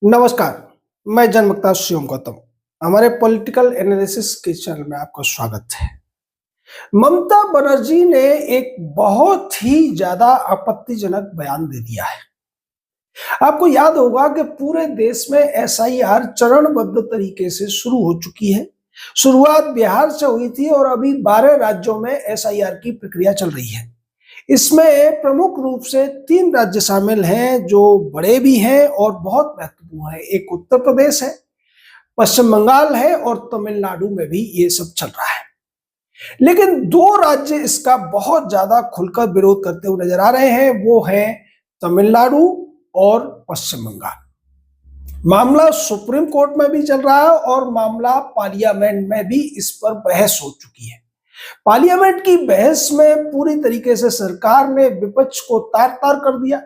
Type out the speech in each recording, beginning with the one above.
नमस्कार, मैं जनमुक्ता शिवम गौतम। हमारे पॉलिटिकल एनालिसिस के चैनल में आपका स्वागत है। ममता बनर्जी ने एक बहुत ही ज्यादा आपत्तिजनक बयान दे दिया है। आपको याद होगा कि पूरे देश में एसआईआर चरणबद्ध तरीके से शुरू हो चुकी है। शुरुआत बिहार से हुई थी और अभी 12 राज्यों में एसआईआर की प्रक्रिया चल रही है। इसमें प्रमुख रूप से 3 राज्य शामिल हैं जो बड़े भी हैं और बहुत महत्वपूर्ण हैं। एक उत्तर प्रदेश है, पश्चिम बंगाल है और तमिलनाडु में भी ये सब चल रहा है। लेकिन 2 राज्य इसका बहुत ज्यादा खुलकर विरोध करते हुए नजर आ रहे हैं, वो है तमिलनाडु और पश्चिम बंगाल। मामला सुप्रीम कोर्ट में भी चल रहा है और मामला पार्लियामेंट में भी इस पर बहस हो चुकी है। पार्लियामेंट की बहस में पूरी तरीके से सरकार ने विपक्ष को तार-तार कर दिया।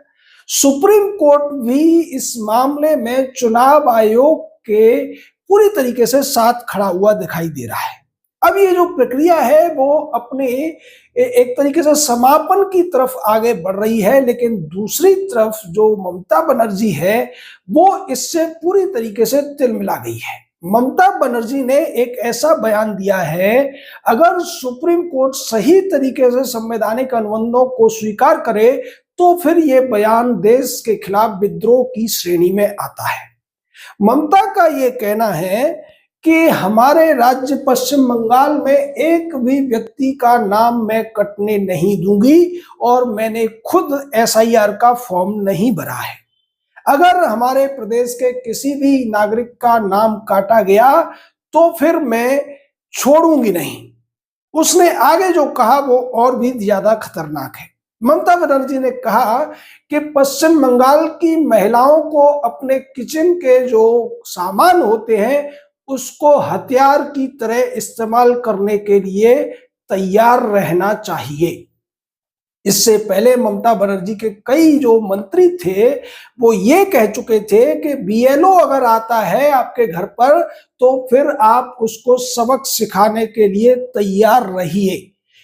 सुप्रीम कोर्ट भी इस मामले में चुनाव आयोग के पूरी तरीके से साथ खड़ा हुआ दिखाई दे रहा है। अब ये जो प्रक्रिया है वो अपने एक तरीके से समापन की तरफ आगे बढ़ रही है, लेकिन दूसरी तरफ जो ममता बनर्जी है वो इससे पूरी तरीके से तिलमिला गई है। ममता बनर्जी ने एक ऐसा बयान दिया है, अगर सुप्रीम कोर्ट सही तरीके से संवैधानिक अनुबंधों को स्वीकार करे तो फिर ये बयान देश के खिलाफ विद्रोह की श्रेणी में आता है। ममता का ये कहना है कि हमारे राज्य पश्चिम बंगाल में एक भी व्यक्ति का नाम मैं कटने नहीं दूंगी और मैंने खुद एसआईआर का फॉर्म नहीं भरा है। अगर हमारे प्रदेश के किसी भी नागरिक का नाम काटा गया तो फिर मैं छोड़ूंगी नहीं। उसने आगे जो कहा वो और भी ज्यादा खतरनाक है। ममता बनर्जी ने कहा कि पश्चिम बंगाल की महिलाओं को अपने किचन के जो सामान होते हैं उसको हथियार की तरह इस्तेमाल करने के लिए तैयार रहना चाहिए। इससे पहले ममता बनर्जी के कई जो मंत्री थे वो ये कह चुके थे कि बीएलओ अगर आता है आपके घर पर तो फिर आप उसको सबक सिखाने के लिए तैयार रहिए।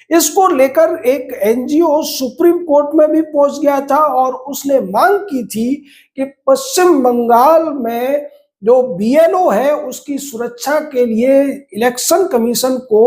इसको लेकर एक एनजीओ सुप्रीम कोर्ट में भी पहुंच गया था और उसने मांग की थी कि पश्चिम बंगाल में जो बीएलओ है उसकी सुरक्षा के लिए इलेक्शन कमीशन को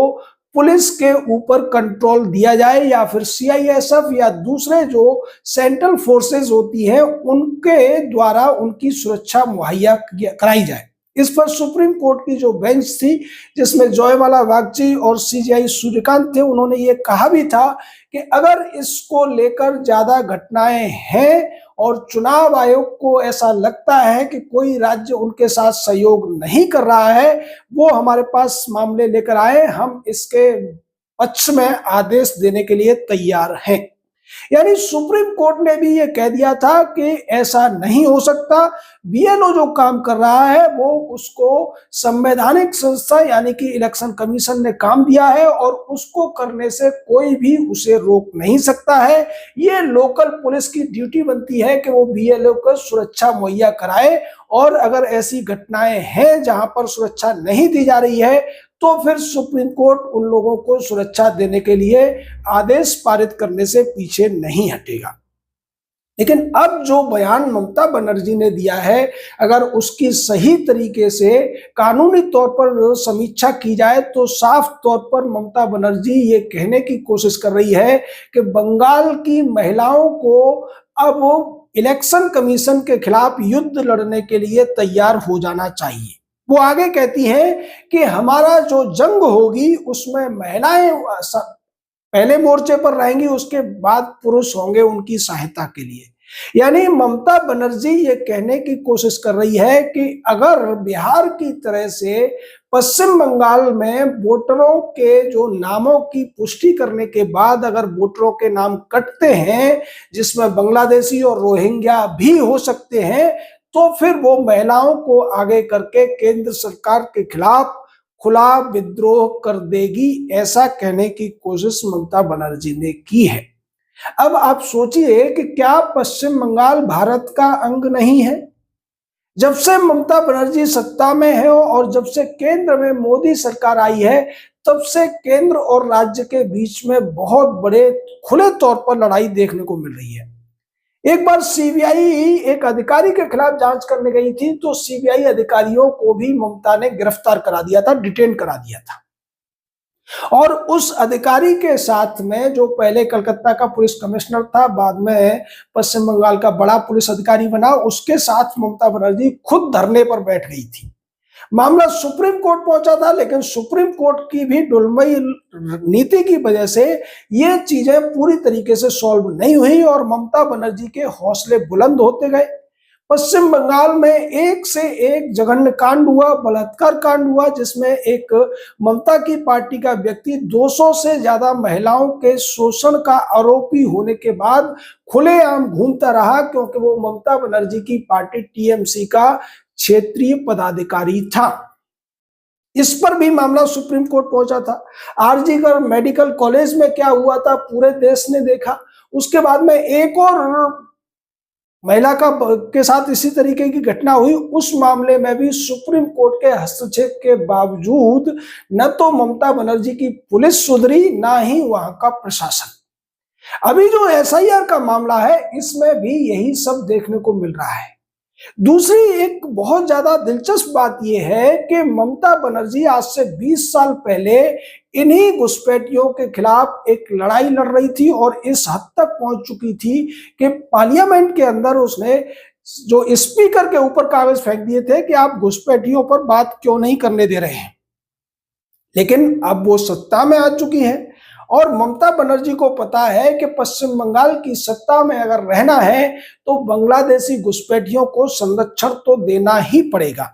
पुलिस के ऊपर कंट्रोल दिया जाए या फिर सीआईएसएफ या दूसरे जो सेंट्रल फोर्सेस होती हैं उनके द्वारा उनकी सुरक्षा मुहैया कराई जाए। इस पर सुप्रीम कोर्ट की जो बेंच थी जिसमें जयमाला बागची और सीजेआई सूर्यकांत थे, उन्होंने ये कहा भी था कि अगर इसको लेकर ज्यादा घटनाएं हैं और चुनाव आयोग को ऐसा लगता है कि कोई राज्य उनके साथ सहयोग नहीं कर रहा है, वो हमारे पास मामले लेकर आए, हम इसके पक्ष में आदेश देने के लिए तैयार हैं। यानी सुप्रीम कोर्ट ने भी ये कह दिया था कि ऐसा नहीं हो सकता। बीएलओ जो काम कर रहा है वो उसको संवैधानिक संस्था यानी कि इलेक्शन कमीशन ने काम दिया है और उसको करने से कोई भी उसे रोक नहीं सकता है। ये लोकल पुलिस की ड्यूटी बनती है कि वो बीएलओ को सुरक्षा मुहैया कराए और अगर ऐसी घटनाएं हैं जहां पर सुरक्षा नहीं दी जा रही है तो फिर सुप्रीम कोर्ट उन लोगों को सुरक्षा देने के लिए आदेश पारित करने से पीछे नहीं हटेगा। लेकिन अब जो बयान ममता बनर्जी ने दिया है, अगर उसकी सही तरीके से कानूनी तौर पर समीक्षा की जाए तो साफ तौर पर ममता बनर्जी ये कहने की कोशिश कर रही है कि बंगाल की महिलाओं को अब इलेक्शन कमीशन के खिलाफ युद्ध लड़ने के लिए तैयार हो जाना चाहिए। वो आगे कहती हैं कि हमारा जो जंग होगी उसमें महिलाएं पहले मोर्चे पर रहेंगी, उसके बाद पुरुष होंगे उनकी सहायता के लिए। यानी ममता बनर्जी ये कहने की कोशिश कर रही है कि अगर बिहार की तरह से पश्चिम बंगाल में वोटरों के जो नामों की पुष्टि करने के बाद अगर वोटरों के नाम कटते हैं जिसमें बांग्लादेशी और रोहिंग्या भी हो सकते हैं तो फिर वो महिलाओं को आगे करके केंद्र सरकार के खिलाफ खुला विद्रोह कर देगी, ऐसा कहने की कोशिश ममता बनर्जी ने की है। अब आप सोचिए कि क्या पश्चिम बंगाल भारत का अंग नहीं है? जब से ममता बनर्जी सत्ता में है और जब से केंद्र में मोदी सरकार आई है तब से केंद्र और राज्य के बीच में बहुत बड़े खुले तौर पर लड़ाई देखने को मिल रही है। एक बार सीबीआई एक अधिकारी के खिलाफ जांच करने गई थी, तो सीबीआई अधिकारियों को भी ममता ने गिरफ्तार करा दिया था, डिटेन करा दिया था। और उस अधिकारी के साथ में, जो पहले कलकत्ता का पुलिस कमिश्नर था, बाद में पश्चिम बंगाल का बड़ा पुलिस अधिकारी बना, उसके साथ ममता बनर्जी खुद धरने पर बैठ गई थी। मामला सुप्रीम कोर्ट पहुंचा था, लेकिन सुप्रीम कोर्ट की भी ढुलमुई नीति की वजह से ये चीजें पूरी तरीके से सॉल्व नहीं हुई और ममता बनर्जी के हौसले बुलंद होते गए। पश्चिम बंगाल में एक से एक जघन्य कांड हुआ, बलात्कार कांड हुआ, जिसमें एक ममता की पार्टी का व्यक्ति 200 से ज्यादा महिलाओं के शोषण का आरोपी होने के बाद खुलेआम घूमता रहा, क्योंकि वो ममता बनर्जी की पार्टी टीएमसी का क्षेत्रीय पदाधिकारी था। इस पर भी मामला सुप्रीम कोर्ट पहुंचा था। आरजीकर मेडिकल कॉलेज में क्या हुआ था पूरे देश ने देखा। उसके बाद में एक और महिला के साथ इसी तरीके की घटना हुई। उस मामले में भी सुप्रीम कोर्ट के हस्तक्षेप के बावजूद न तो ममता बनर्जी की पुलिस सुधरी, ना ही वहां का प्रशासन। अभी जो एसआईआर का मामला है, इसमें भी यही सब देखने को मिल रहा है। दूसरी एक बहुत ज्यादा दिलचस्प बात यह है कि ममता बनर्जी आज से 20 साल पहले इन्हीं घुसपैठियों के खिलाफ एक लड़ाई लड़ रही थी और इस हद तक पहुंच चुकी थी कि पार्लियामेंट के अंदर उसने जो स्पीकर के ऊपर कागज फेंक दिए थे कि आप घुसपैठियों पर बात क्यों नहीं करने दे रहे हैं। लेकिन अब वो सत्ता में आ चुकी है और ममता बनर्जी को पता है कि पश्चिम बंगाल की सत्ता में अगर रहना है तो बांग्लादेशी घुसपैठियों को संरक्षण तो देना ही पड़ेगा।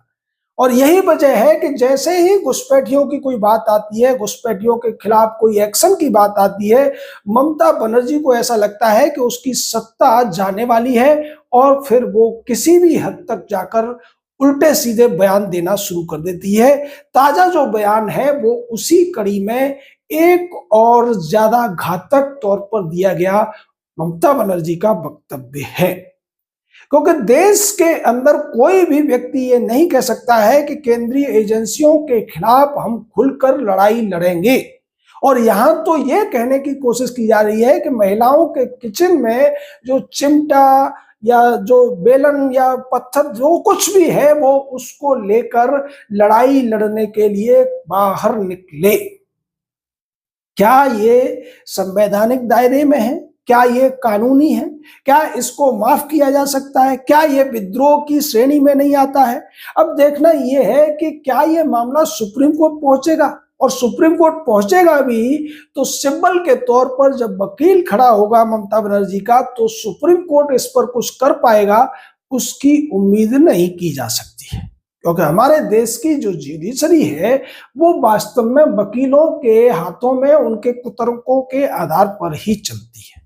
और यही वजह है कि जैसे ही घुसपैठियों की कोई बात आती है, घुसपैठियों के खिलाफ कोई एक्शन की बात आती है, ममता बनर्जी को ऐसा लगता है कि उसकी सत्ता जाने वाली है और फिर वो किसी भी हद तक जाकर उल्टे सीधे बयान देना शुरू कर देती है। ताजा जो बयान है वो उसी कड़ी में एक और ज्यादा घातक तौर पर दिया गया ममता बनर्जी का वक्तव्य है, क्योंकि देश के अंदर कोई भी व्यक्ति ये नहीं कह सकता है कि केंद्रीय एजेंसियों के खिलाफ हम खुलकर लड़ाई लड़ेंगे। और यहां तो ये कहने की कोशिश की जा रही है कि महिलाओं के किचन में जो चिमटा या जो बेलन या पत्थर जो कुछ भी है, वो उसको लेकर लड़ाई लड़ने के लिए बाहर निकले। क्या ये संवैधानिक दायरे में है? क्या ये कानूनी है? क्या इसको माफ किया जा सकता है? क्या ये विद्रोह की श्रेणी में नहीं आता है? अब देखना ये है कि क्या ये मामला सुप्रीम कोर्ट पहुंचेगा, और सुप्रीम कोर्ट पहुंचेगा भी तो सिंबल के तौर पर जब वकील खड़ा होगा ममता बनर्जी का, तो सुप्रीम कोर्ट इस पर कुछ कर पाएगा, उसकी उम्मीद नहीं की जा सकती है। क्योंकि हमारे देश की जो जुडिशरी है वो वास्तव में वकीलों के हाथों में उनके कुतर्कों के आधार पर ही चलती है।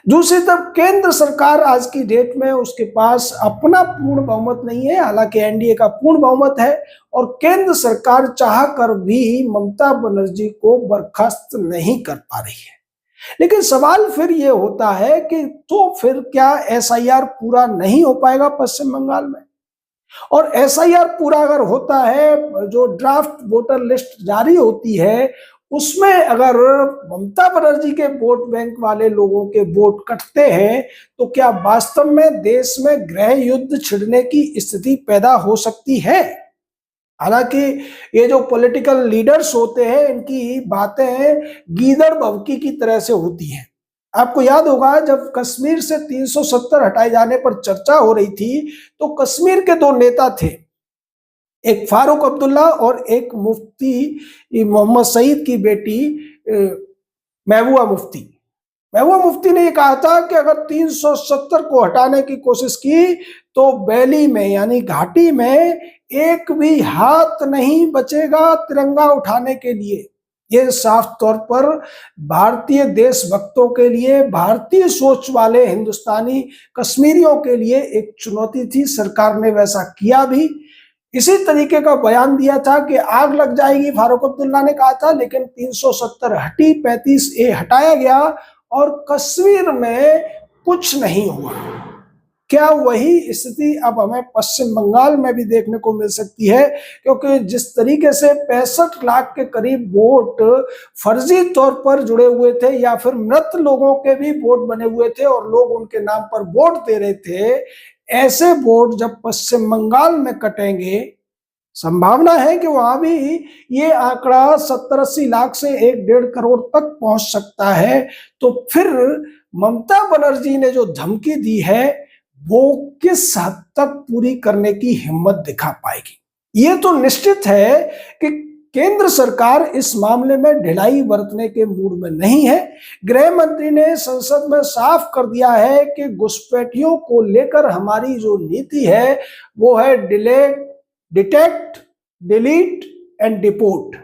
दूसरी तरफ केंद्र सरकार आज की डेट में उसके पास अपना पूर्ण बहुमत नहीं है, हालांकि एनडीए का पूर्ण बहुमत है, और केंद्र सरकार चाह कर भी ममता बनर्जी को बर्खास्त नहीं कर पा रही है। लेकिन सवाल फिर ये होता है कि तो फिर क्या एसआईआर पूरा नहीं हो पाएगा पश्चिम बंगाल में? और एसआईआर पूरा अगर होता है, जो ड्राफ्ट वोटर लिस्ट जारी होती है, उसमें अगर ममता बनर्जी के वोट बैंक वाले लोगों के वोट कटते हैं, तो क्या वास्तव में देश में गृह युद्ध छिड़ने की स्थिति पैदा हो सकती है? हालांकि ये जो पॉलिटिकल लीडर्स होते हैं, इनकी बातें गीदड़ भभकी की तरह से होती हैं। आपको याद होगा जब कश्मीर से 370 हटाए जाने पर चर्चा हो रही थी, तो कश्मीर के दो नेता थे, एक फारूक अब्दुल्ला और एक मुफ्ती मोहम्मद सईद की बेटी महबूबा मुफ्ती। महबूबा मुफ्ती ने कहा था कि अगर 370 को हटाने की कोशिश की तो वैली में यानी घाटी में एक भी हाथ नहीं बचेगा तिरंगा उठाने के लिए। ये साफ तौर पर भारतीय देशभक्तों के लिए, भारतीय सोच वाले हिंदुस्तानी कश्मीरियों के लिए एक चुनौती थी। सरकार ने वैसा किया भी। इसी तरीके का बयान दिया था कि आग लग जाएगी, फारूक अब्दुल्ला ने कहा था, लेकिन 370 हटी, 35A हटाया गया और कश्मीर में कुछ नहीं हुआ। क्या वही स्थिति अब हमें पश्चिम बंगाल में भी देखने को मिल सकती है? क्योंकि जिस तरीके से 65 लाख के करीब वोट फर्जी तौर पर जुड़े हुए थे या फिर मृत लोगों के भी वोट बने हुए थे और लोग उनके नाम पर वोट दे रहे थे, ऐसे वोट जब पश्चिम बंगाल में कटेंगे, संभावना है कि वहां भी ये आंकड़ा 70-80 लाख से 1-1.5 करोड़ तक पहुंच सकता है। तो फिर ममता बनर्जी ने जो धमकी दी है वो किस हद तक पूरी करने की हिम्मत दिखा पाएगी? ये तो निश्चित है कि केंद्र सरकार इस मामले में ढिलाई बरतने के मूड में नहीं है। गृह मंत्री ने संसद में साफ कर दिया है कि घुसपैठियों को लेकर हमारी जो नीति है वो है डिटेक्ट, डिलीट एंड डिपोर्ट।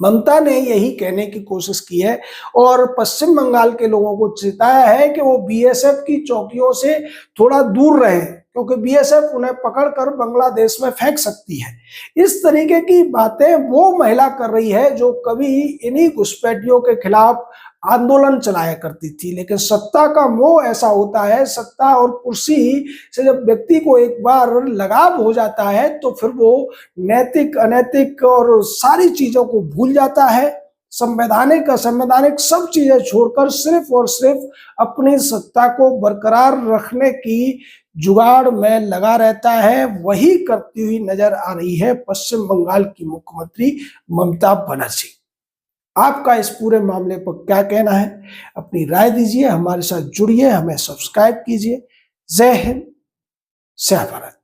ममता ने यही कहने की कोशिश की है और पश्चिम बंगाल के लोगों को चेताया है कि वो बीएसएफ की चौकियों से थोड़ा दूर रहें, क्योंकि बीएसएफ उन्हें पकड़कर बांग्लादेश में फेंक सकती है। इस तरीके की बातें वो महिला कर रही है जो कभी इन्हीं घुसपैठियों के खिलाफ आंदोलन चलाया करती थी। लेकिन सत्ता का मोह ऐसा होता है, सत्ता और कुर्सी से जब व्यक्ति को एक बार लगाव हो जाता है तो फिर वो नैतिक, अनैतिक और सारी चीजों को भूल जाता है। संवैधानिक, असंवैधानिक सब चीजें छोड़कर सिर्फ और सिर्फ अपनी सत्ता को बरकरार रखने की जुगाड़ में लगा रहता है। वही करती हुई नजर आ रही है पश्चिम बंगाल की मुख्यमंत्री ममता बनर्जी। आपका इस पूरे मामले पर क्या कहना है? अपनी राय दीजिए, हमारे साथ जुड़िए, हमें सब्सक्राइब कीजिए। जय हिंद, जय भारत।